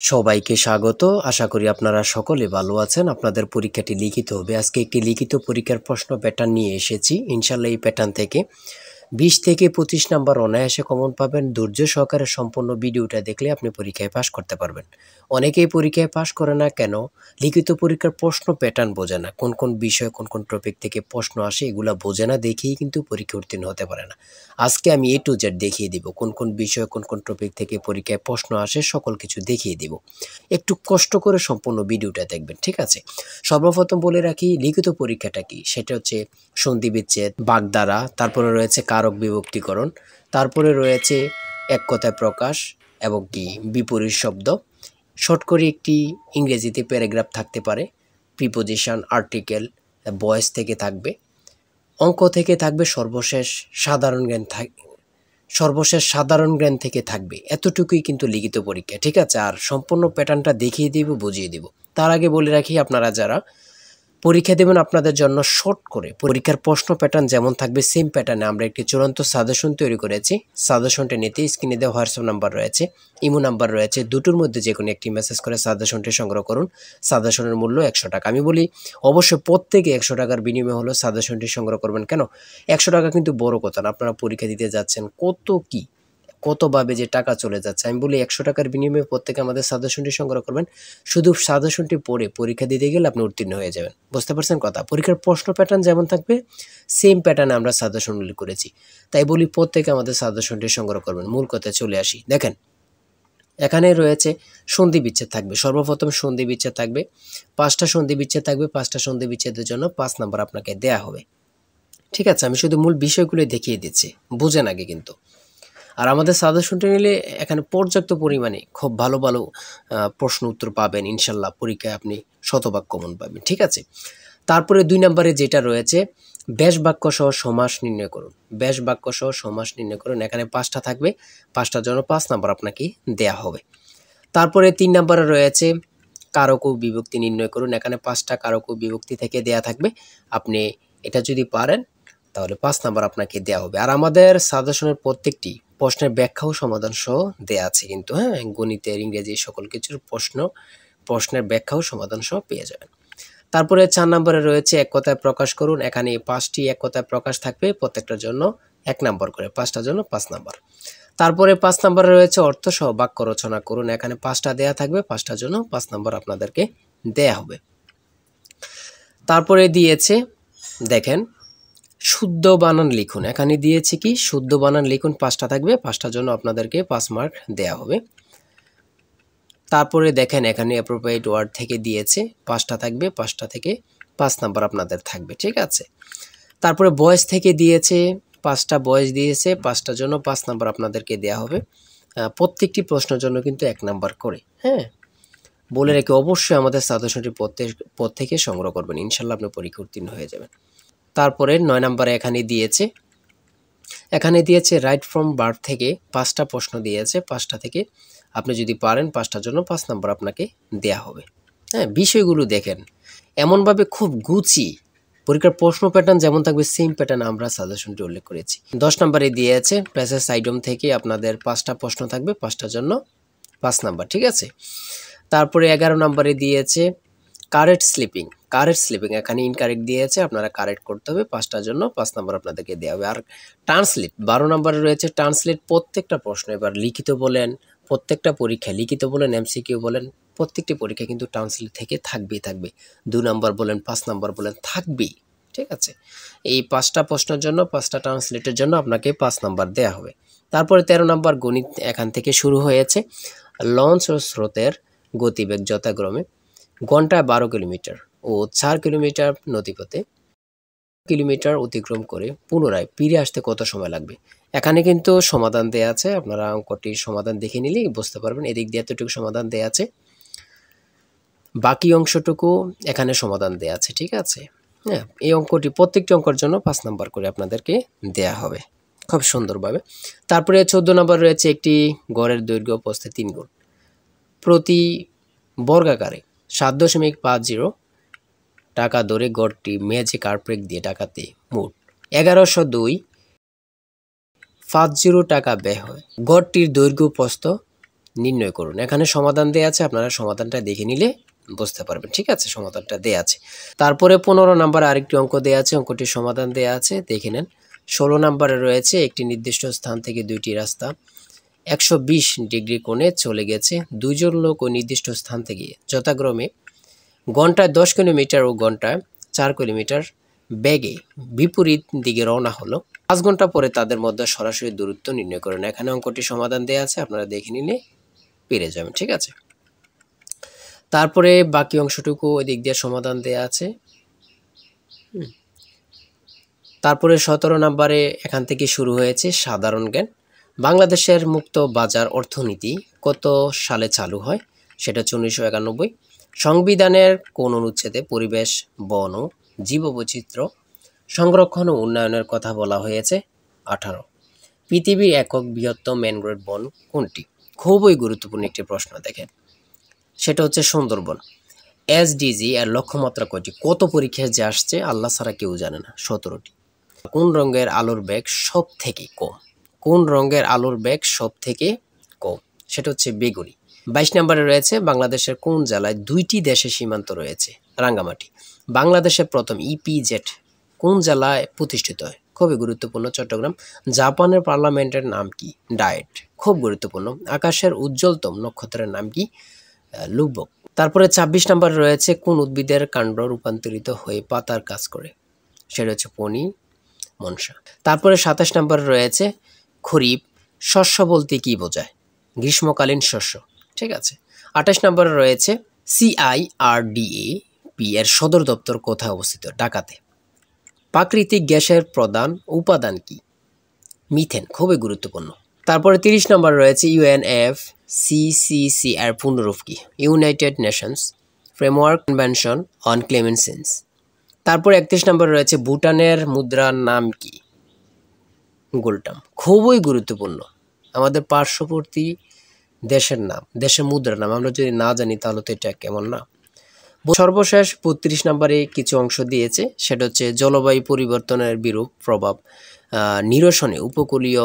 সবাইকে স্বাগত। আশা করি আপনারা সকলে ভালো আছেন। আপনাদের পরীক্ষাটি লিখিত হবে। আজকে একটি লিখিত পরীক্ষার প্রশ্ন প্যাটার্ন নিয়ে এসেছি। ইনশাআল্লাহ এই প্যাটার্ন থেকে 20 থেকে 25 নাম্বার অনায়াসে কমন পাবেন। ধৈর্য সহকারে সম্পূর্ণ ভিডিওটা দেখলে আপনি পরীক্ষায় পাস করতে পারবেন। অনেকেই পরীক্ষায় পাস করে না কেন? লিখিত পরীক্ষার প্রশ্ন প্যাটার্ন বোঝে না। কোন কোন বিষয় কোন কোন টপিক থেকে প্রশ্ন আসে এগুলা বোঝে না দেখেই কিন্তু পরীক্ষা উত্তীর্ণ হতে পারে না। আজকে আমি A to Z দেখিয়ে দিব কোন কোন বিষয় কোন কোন টপিক থেকে পরীক্ষায় প্রশ্ন আসে, সকল কিছু দেখিয়ে দিব। একটু কষ্ট করে সম্পূর্ণ ভিডিওটা দেখবেন, ঠিক আছে? সর্বপ্রথম বলে রাখি লিখিত পরীক্ষাটা কি, সেটা হচ্ছে সন্ধি বিচ্ছেদ, বাগধারা, তারপরে রয়েছে কারক বিভক্তিকরণ, তারপরে রয়েছে এক কথায় প্রকাশ এবং কি বিপরীত শব্দ। শর্ট করে একটি ইংরেজিতে প্যারাগ্রাফ থাকতে পারে, প্রিপোজিশন, আর্টিকেল, ভয়েস থেকে থাকবে, অঙ্ক থেকে থাকবে, সর্বশেষ সাধারণ জ্ঞান থেকে থাকবে। এতটুকুই কিন্তু লিখিত পরীক্ষা, ঠিক আছে? আর সম্পূর্ণ প্যাটার্নটা দেখিয়ে দিব, বুঝিয়ে দিব। তার আগে বলে রাখি, আপনারা যারা পরীক্ষা দেবেন আপনাদের জন্য শর্ট করে পরীক্ষার প্রশ্ন প্যাটার্ন যেমন থাকবে সেম প্যাটার্নে আমরা একটি চূড়ান্ত সাজেশন তৈরি করেছি। সাজেশনটা নিতে স্ক্রিনে দেওয়া হোয়াটসঅ্যাপ নাম্বার রয়েছে, ইমো নাম্বার রয়েছে, দুটোর মধ্যে যে কোনো একটি মেসেজ করে সাজেশনটি সংগ্রহ করুন। সাজেশনের মূল্য 100 টাকা। আমি বলি অবশ্যই প্রত্যেকে 100 টাকার বিনিময়ে হলো সাজেশনটি সংগ্রহ করবেন। কেন 100 টাকা কিন্তু বড় কথা না, আপনারা পরীক্ষা দিতে যাচ্ছেন, কতভাবে যে টাকা চলে যাচ্ছে। আমি বলি 100 টাকার বিনিময়ে প্রত্যেকে আমাদের সাজেশনটি সংগ্রহ করবেন। শুধু সাজেশনটি পড়ে পরীক্ষা দিতে গেলে আপনি উত্তীর্ণ হয়ে যাবেন। বুঝতে পারছেন কথা? পরীক্ষার প্রশ্ন প্যাটার্ন যেমন থাকবে সেম প্যাটার্নে আমরা সাজেশন উল্লেখ করেছি। তাই বলি প্রত্যেকে আমাদের সাজেশনটি সংগ্রহ করবেন। মূল কথায় চলে আসি। দেখেন এখানে রয়েছে সন্ধি বিচ্ছেদ থাকবে। সর্বপ্রথম সন্ধি বিচ্ছেদ থাকবে, 5টা সন্ধি বিচ্ছেদ থাকবে। 5টা সন্ধি বিচ্ছেদের জন্য 5 নাম্বার আপনাকে দেয়া হবে, ঠিক আছে? আমি শুধু মূল বিষয়গুলো দেখিয়ে দিচ্ছি, বুঝেন আগে কিন্তু। আর আমাদের সাজেশনটা নিলে এখানে পর্যাপ্ত পরিমাণে খুব ভালো ভালো প্রশ্ন উত্তর পাবেন। ইনশাল্লাহ পরীক্ষায় আপনি শতভাগ কমন পাবেন, ঠিক আছে? তারপরে 2 নম্বরে যেটা রয়েছে ব্যাস বাক্য সহ সমাস নির্ণয় করুন। ব্যাস বাক্য সহ সমাস নির্ণয় করুন। এখানে 5টা থাকবে, 5টার জন্য 5 নাম্বার আপনাকে দেয়া হবে। তারপরে 3 নম্বরে রয়েছে কারক ও বিভক্তি নির্ণয় করুন। এখানে 5টা কারক ও বিভক্তি থেকে দেয়া থাকবে। আপনি এটা যদি পারেন তাহলে 5 নাম্বার আপনাকে দেয়া হবে। আর আমাদের সাজেশনের প্রত্যেকটি প্রশ্নের ব্যাখ্যা ও সমাধান সহ দেয়া আছে কিন্তু, হ্যাঁ? গণিতের, ইংরেজি সকল কিছুর প্রশ্নের ব্যাখ্যা ও সমাধান সহ পেয়ে যাবেন। তারপরে 4 নম্বরে রয়েছে এক কথায় প্রকাশ করুন। এখানে 5টি এক কথায় প্রকাশ থাকবে, প্রত্যেকটার জন্য 1 নাম্বার করে, 5টার জন্য 5 নাম্বার। তারপরে 5 নম্বরে রয়েছে অর্থ সহ বাক্য রচনা করুন। এখানে 5টা দেয়া থাকবে, 5টার জন্য 5 নাম্বার আপনাদেরকে দেয়া হবে। তারপরে দিয়েছে দেখেন শুদ্ধ বানান লিখুন। এখানে দিয়েছে কি শুদ্ধ বানান লিখুন, 5টা থাকবে, 5টার জন্য আপনাদেরকে 5 মার্ক দেয়া হবে। তারপরে দেখেন এখানে অ্যাপ্রোপ্রিয়েট ওয়ার্ড থেকে দিয়েছে, 5টা থাকবে, 5টা থেকে 5 নাম্বার আপনাদের থাকবে, ঠিক আছে? তারপরে ভয়েস থেকে দিয়েছে, 5টা ভয়েস দিয়েছে, 5টার জন্য 5 নাম্বার আপনাদেরকে দেয়া হবে। প্রত্যেকটি প্রশ্নের জন্য কিন্তু 1 নাম্বার করে, হ্যাঁ? বলে রেখে অবশ্যই আমাদের সাজেশনটি পদ থেকে সংগ্রহ করবেন। ইনশাল্লাহ আপনি পরীক্ষা উত্তীর্ণ হয়ে যাবেন। তারপরে 9 নম্বরে এখানে দিয়েছে রাইট ফ্রম বার্থ থেকে 5টা প্রশ্ন দিয়েছে। 5টা থেকে আপনি যদি পারেন 5টার জন্য 5 নাম্বার আপনাকে দেয়া হবে, হ্যাঁ? বিষয়গুলো দেখেন এমনভাবে খুব গুছিয়ে পরীক্ষার প্রশ্ন প্যাটার্ন যেমন থাকবে সেম প্যাটার্ন আমরা সাজেশনটি উল্লেখ করেছি। 10 নম্বরে দিয়েছে প্যাসেজ আইটেম থেকে আপনাদের 5টা প্রশ্ন থাকবে, 5টার জন্য 5 নাম্বার, ঠিক আছে? তারপরে 11 নম্বরে দিয়েছে কারেক্ট স্লিপিং এখানে ইনকারেক্ট দিয়েছে, আপনারা কারেক্ট করতে হবে। 5টার জন্য 5 নাম্বার আপনাদেরকে দেওয়া হবে। আর ট্রান্সলেট 12 নম্বরে রয়েছে ট্রান্সলেট, প্রত্যেকটা প্রশ্ন এবার লিখিত বলেন, প্রত্যেকটা পরীক্ষা লিখিত বলেন, এমসিকিউ বলেন, প্রত্যেকটি পরীক্ষা কিন্তু ট্রান্সলেট থেকে থাকবেই। 2 নাম্বার বলেন, 5 নাম্বার বলেন, থাকবেই, ঠিক আছে? এই 5টা প্রশ্নের জন্য 5টা ট্রান্সলেটের জন্য আপনাকে 5 নাম্বার দেয়া হবে। তারপরে 13 নাম্বার গণিত এখান থেকে শুরু হয়েছে। লঞ্চ ও স্রোতের গতিবেগ যথাক্রমে ঘন্টায় 12 কিলোমিটার ও 4 কিলোমিটার নদীপথে কিলোমিটার অতিক্রম করে পুনরায় ফিরে আসতে কত সময় লাগবে? এখানে কিন্তু সমাধান দেয়া আছে, আপনারা অঙ্কটির সমাধান দেখে নিলেই বুঝতে পারবেন। এদিক দিয়ে এতটুকু সমাধান দেয়া আছে, বাকি অংশটুকু এখানে সমাধান দেয়া আছে, ঠিক আছে? হ্যাঁ, এই অঙ্কটি প্রত্যেকটি অঙ্কের জন্য 5 নাম্বার করে আপনাদেরকে দেয়া হবে খুব সুন্দরভাবে। তারপরে 14 নম্বর রয়েছে একটি গড়ের দৈর্ঘ্য প্রস্থে 3 গুণ প্রতি বর্গাকারে 7.50 টাকা দরে গড়টি মেঝে কার্পেট দিয়ে টাকাতে মোট 1102.50 টাকা ব্যয় হয়। গড়টির দৈর্ঘ্য প্রস্থ নির্ণয় করুন। এখানে সমাধান দেয়া আছে, আপনারা সমাধানটা দেখে নিলে বুঝতে পারবেন। ঠিক আছে, সমাধানটা দেয়া আছে। তারপরে 15 নম্বরে আরেকটি অঙ্ক দেয়া আছে, অঙ্কটির সমাধান দেয়া আছে, দেখে নেন। 16 নম্বরে রয়েছে একটি নির্দিষ্ট স্থান থেকে দুইটি রাস্তা 120 ডিগ্রি কোণে চলে গেছে। দুইজন লোক ওই নির্দিষ্ট স্থান থেকে যথাক্রমে ঘন্টায় 10 কিলোমিটার ও ঘন্টায় 4 কিলোমিটার বেগে বিপরীত দিকে রওনা হলো। 5 ঘন্টা পরে তাদের মধ্যে সরাসরি দূরত্ব নির্ণয় করুন। এখানে অঙ্কটি সমাধান দেয়া আছে, আপনারা দেখে নিলে পেরে যাবেন। ঠিক আছে, তারপরে বাকি অংশটুকু ওই দিক দিয়ে সমাধান দেয়া আছে। তারপরে 17 নম্বরে এখান থেকে শুরু হয়েছে সাধারণ জ্ঞান। বাংলাদেশের মুক্ত বাজার অর্থনীতি কত সালে চালু হয়? সেটা হচ্ছে 1991। সংবিধানের কোন অনুচ্ছেদে পরিবেশ, বন ও জীববৈচিত্র্য সংরক্ষণ ও উন্নয়নের কথা বলা হয়েছে? 18। পৃথিবীর একক বৃহত্তম ম্যানগ্রোভ বন কোনটি? খুবই গুরুত্বপূর্ণ একটি প্রশ্ন, দেখেন, সেটা হচ্ছে সুন্দরবন। এসডিজি এর লক্ষ্যমাত্রা কয়টি? কত পরীক্ষায় যে আসছে আল্লাহ ছাড়া কেউ জানে না, 17টি। কোন রঙের আলোর বেগ সব থেকে কম? কোন রঙের আলোর বেগ সব থেকে কম? সেটা হচ্ছে বেগুনি। 22 নম্বরে রয়েছে বাংলাদেশের কোন জেলায় 2টি দেশের সীমান্ত রয়েছে? রাঙ্গামাটি। বাংলাদেশের প্রথম ইপিজেড কোন জেলায় প্রতিষ্ঠিত হয়? খুবই গুরুত্বপূর্ণ, চট্টগ্রাম। জাপানের পার্লামেন্টের নাম কি? ডায়েট। খুব গুরুত্বপূর্ণ। আকাশের উজ্জ্বলতম নক্ষত্রের নাম কি? লুব্বক। তারপরে 26 নম্বরে রয়েছে কোন উদ্ভিদের কাণ্ড রূপান্তরিত হয়ে পাতার কাজ করে? সেটা হচ্ছে পনি মনসা। তারপরে 27 নম্বরে রয়েছে খরিফ শস্য বলতে কি বোঝায়? গ্রীষ্মকালীন শস্য। ঠিক আছে। 28 নম্বরে রয়েছে CIRDAP এর সদর দপ্তর কোথায় অবস্থিত? ঢাকাতে। প্রাকৃতিক গ্যাসের প্রধান উপাদান কি? মিথেন। খুবই গুরুত্বপূর্ণ। তারপরে 30 নম্বর রয়েছে UNFCCC এর পূর্ণরূপ কি? United Nations framework convention on climate change. তারপর 31 নম্বর রয়েছে ভুটানের মুদ্রার নাম কি? গোল্টাম। খুবই গুরুত্বপূর্ণ, আমাদের পার্শ্ববর্তী দেশের নাম, দেশের মুদ্রার নাম আমরা যদি না জানি তাহলে তো এটা কেমন না। সর্বশেষ 32 নম্বরে কিছু অংশ দিয়েছে, সেটা হচ্ছে জলবায়ু পরিবর্তনের বিরূপ প্রভাব নিরসনে উপকূলীয়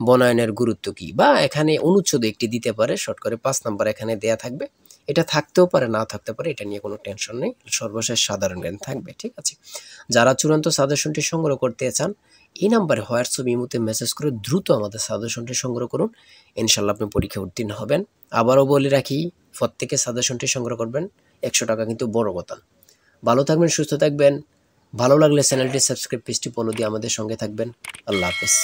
বনায়নের গুরুত্ব কি, বা এখানে অনুচ্ছেদ একটি দিতে পারে, শর্ট করে 5 নম্বর এখানে দেয়া থাকবে। এটা থাকতেও পারে, না থাকতে পারে, এটা নিয়ে কোনো টেনশন নেই। সর্বশেষ সাধারণ জ্ঞান থাকবে। ঠিক আছে, যারা চূড়ান্ত সাজেশনটি সংগ্রহ করতে চান এই নাম্বারে হোয়াটসঅ্যাপ ইমোতে মেসেজ করে দ্রুত আমাদের সাজেশনটি সংগ্রহ করুন, ইনশাল্লাহ আপনি পরীক্ষা উত্তীর্ণ হবেন। আবারও বলে রাখি, প্রত্যেকে সাজেশনটি সংগ্রহ করবেন, 100 টাকা কিন্তু বড় কথা। ভালো থাকবেন, সুস্থ থাকবেন। ভালো লাগলে চ্যানেলটি সাবস্ক্রাইব, পেজটি ফলো দিয়ে আমাদের সঙ্গে থাকবেন। আল্লাহ হাফেজ।